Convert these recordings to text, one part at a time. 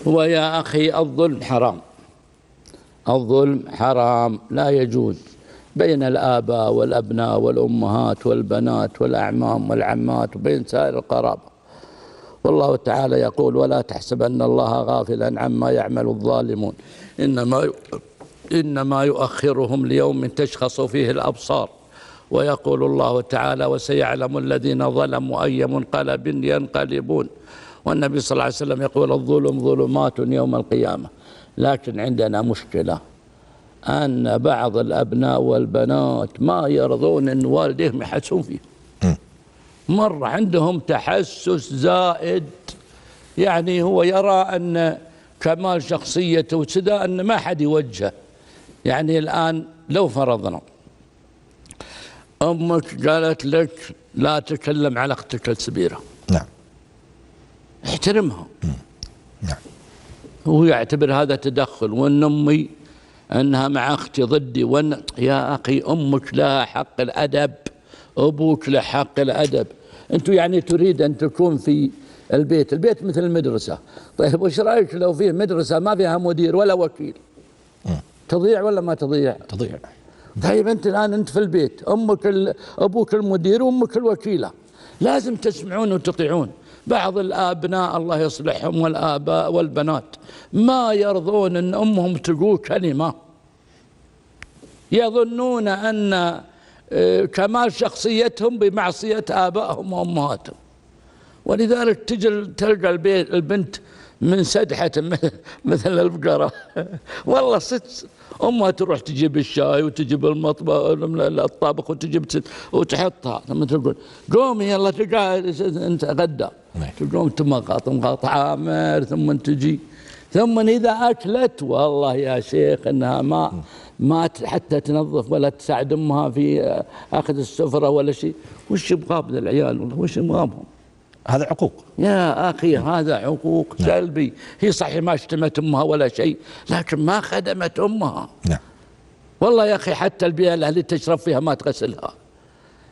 ويا أخي الظلم حرام، الظلم حرام لا يجوز بين الآباء والأبناء والأمهات والبنات والأعمام والعمات وبين سائر القرابة. والله تعالى يقول: ولا تحسبن الله غافلا عما يعمل الظالمون إنما يؤخرهم ليوم تشخص فيه الأبصار. ويقول الله تعالى: وسيعلم الذين ظلموا أي منقلب ينقلبون. والنبي صلى الله عليه وسلم يقول: الظلم ظلمات يوم القيامة. لكن عندنا مشكلة أن بعض الأبناء والبنات ما يرضون أن والديهم يحسون فيه، مرة عندهم تحسس زائد، يعني هو يرى أن كمال شخصيته وكذا أن ما حد يوجهه. يعني الآن لو فرضنا أمك قالت لك لا تكلم على أختك الكبيرة، نعم، احترمها. نعم. هو يعتبر هذا تدخل، وأن أمي أنها مع أختي ضدي، وأن يا أخي أمك لها حق الأدب، أبوك له حق الأدب. أنتم يعني تريد أن تكون في البيت مثل المدرسة. طيب وش رأيك لو فيه مدرسة ما فيها مدير ولا وكيل؟ تضيع ولا ما تضيع؟ تضيع. طيب أنت الآن أنت في البيت، أبوك المدير وأمك الوكيلة، لازم تسمعون وتطيعون. بعض الأبناء الله يصلحهم والآباء والبنات ما يرضون أن أمهم تقول كلمة، يظنون أن كمال شخصيتهم بمعصية آبائهم وأمهاتهم. ولذلك تلقى البنت من سدحة مثل البقرة. والله صدق، أمها تروح تجيب الشاي وتجيب الطابخ وتحطها، ثم تقول: قومي يلا تقعد انت غدا، تقوم تمغط عامر، ثم تجي، ثم إذا أكلت والله يا شيخ إنها ما حتى تنظف ولا تساعد أمها في أخذ السفرة ولا شيء. وش يبغى من العيال والله؟ وش يبغاهم؟ هذا عقوق يا أخي، هذا عقوق سلبي. هي صحيح ما اشتمت أمها ولا شيء، لكن ما خدمت أمها. نعم. والله يا أخي حتى البيئة اللي تشرب فيها ما تغسلها،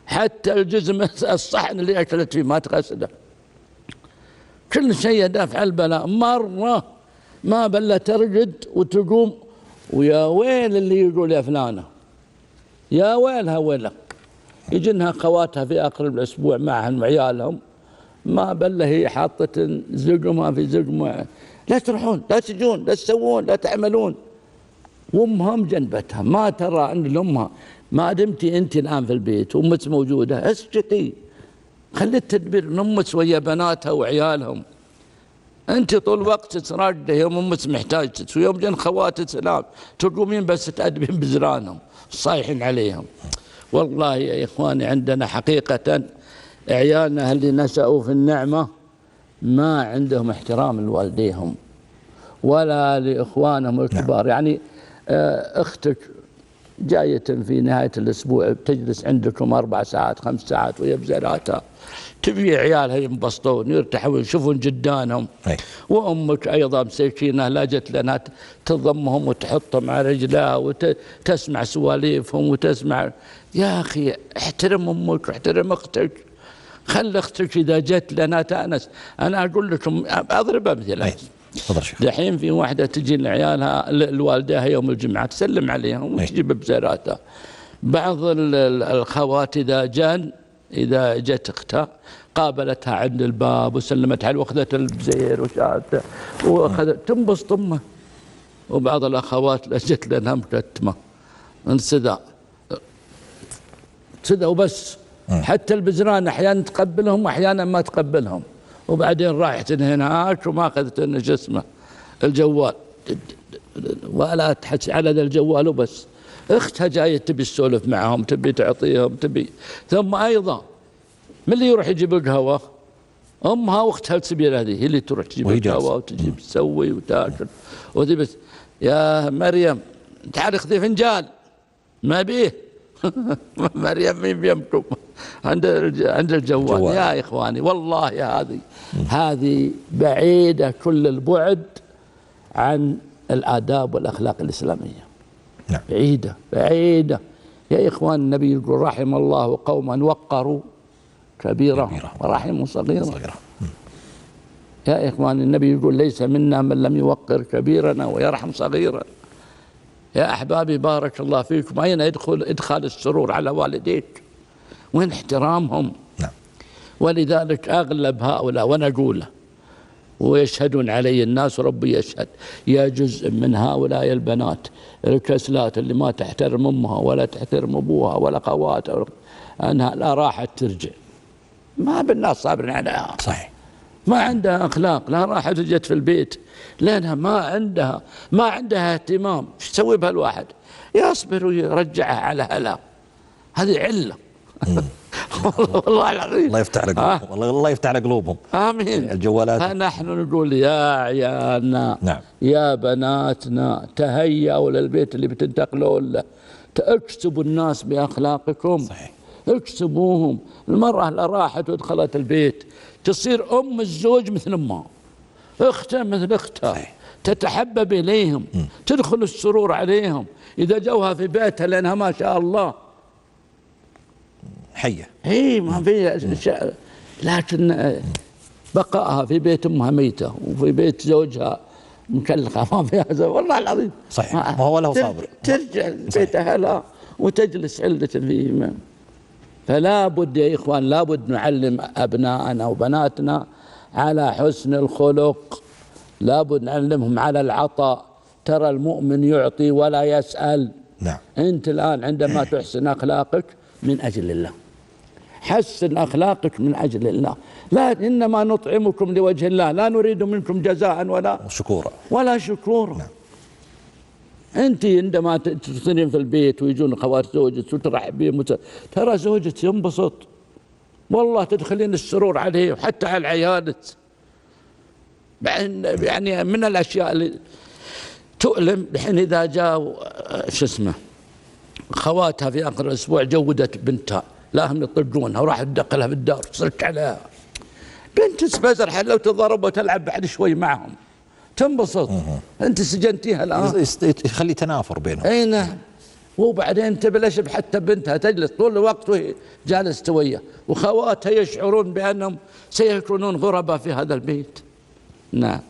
حتى الجزم الصحن اللي أكلت فيه ما تغسله. كل شيء دافع البلاء. مرة ما بلا ترقد وتقوم ويا ويل اللي يقول يا فلانة، يا ويلها ويلها. يجنها خواتها في آخر الأسبوع معهن وعيالهم، ما بلا هي حاطة زقمها في زقمها، لا تروحون لا تجون لا تسوون لا تعملون، وامهم جنبتها ما ترى ان الامها. ما دمتي انت الان في البيت وامك موجوده اسكتي، خلي التدبير من امك ويا بناتها وعيالهم. انت طول الوقت تراقده يوم امك محتاجتك، ويوم جن خواتك سلام تقومين بس تأدبين بزرانهم صايحين عليهم. والله يا اخواني عندنا حقيقه عيالنا اللي نشأوا في النعمه ما عندهم احترام لوالديهم ولا لاخوانهم الكبار. يعني اختك جاية في نهاية الأسبوع بتجلس عندكم 4 ساعات 5 ساعات وهي بزراتها، تبي عيالها ينبسطون يرتاحون يشوفون جدانهم. وأمك أيضا مسكينة لا جت لنا تضمهم وتحطهم على رجلها وتسمع سواليفهم وتسمع. يا أخي احترم أمك واحترم أختك، خلي أختك إذا جت لنا تأنس. أنا أقول لكم أضرب مثلا، دحين في واحدة تجي لعيالها الوالدها يوم الجمعة تسلم عليهم وتجيب بزيراتها. بعض الخوات إذا جت أختها قابلتها عند الباب وسلمت عليه وأخذت البزير وشالته وأخذت تنبسط أمه. وبعض الأخوات جت لها مكتمة من سدا وبس، حتى البزران أحيانا تقبلهم وأحيانا ما تقبلهم. وبعدين راحت هناك وما أخذت جسمه الجوال ولا تحس على ذا الجوال وبس. اختها جايه تبي تسولف معهم، تبي تعطيهم، تبي. ثم ايضا من اللي يروح يجيب القهوه؟ امها واختها الكبيره هذه هي اللي تروح تجيب القهوه وتجيب تسوي وتاكل وتبس. يا مريم تعالي خذي فنجان، ما بيه. مريم مين بيمكم عند الجوال. يا إخواني والله هذه بعيدة كل البعد عن الآداب والأخلاق الإسلامية. نعم. بعيدة يا إخوان. النبي يقول: رحم الله قوما وقروا كبيرة ورحموا صغيرة. يا إخواني النبي يقول ليس منا من لم يوقر كبيرنا ويرحم صغيرنا. يا أحبابي بارك الله فيكم، أين يدخل إدخال السرور على والديك؟ وين احترامهم؟ نعم. ولذلك أغلب هؤلاء، وأنا أقوله ويشهدون علي الناس وربي يشهد، يا جزء من هؤلاء البنات الكسلات اللي ما تحترم أمها ولا تحترم أبوها ولا خواتها، أنها لا راحت ترجع، ما بالناس صابرين عليها. صحيح. ما عندها أخلاق، لا راحت وجت في البيت لأنها ما عندها اهتمام. ايش تسوي بهالواحد؟ يصبر ويرجعها على هلا، هذه علة. والله العظيم. الله يفتح على قلوبهم، والله الله يفتح على قلوبهم. آمين. الجوالات. نحن نقول يا عيالنا، نعم، يا بناتنا، تهيئوا للبيت اللي بتنتقلون له، اكسبوا الناس بأخلاقكم. صحيح. اكسبوهم. المرأة اللي راحت ودخلت البيت تصير أم الزوج مثل أمها، أختها مثل أختها. صحيح. تتحبب إليهم، تدخل السرور عليهم. إذا جوها في بيتها لأنها ما شاء الله حية، هي ما فيها لكن بقائها في بيت أمها ميتة وفي بيت زوجها مكلخة ما فيها زوج، والله العظيم. صحيح. ما هو له صابر. ترجع بيت أهلها وتجلس علة فيه. فلا بد يا إخوان، لا بد نعلم أبناءنا وبناتنا على حسن الخلق، لا بد نعلمهم على العطاء. ترى المؤمن يعطي ولا يسأل. نعم. أنت الآن عندما تحسن أخلاقك من أجل الله، حسن أخلاقك من أجل الله، لا إنما نطعمكم لوجه الله لا نريد منكم جزاء ولا شكورا. نعم. أنت عندما تصيرين في البيت ويجون خوات زوجك وترحب بهم، ترى زوجك ينبسط والله، تدخلين السرور عليه وحتى على عيالك. يعني من الأشياء اللي تؤلم الحين إذا جاء خواتها في آخر الأسبوع جودت بنتها، لا هم يطقونها وراح تدخلها في الدار صرت عليها، بنت تسبزر لو تضرب وتلعب بعد شوي معهم تنبسط. أنت سجنتيها الآن، يخلي تنافر بينهم. أي نعم. وبعدين تبلش حتى بنتها تجلس طول الوقت وهي جالسة وياه، وخواتها يشعرون بأنهم سيكونون غرباء في هذا البيت. نعم.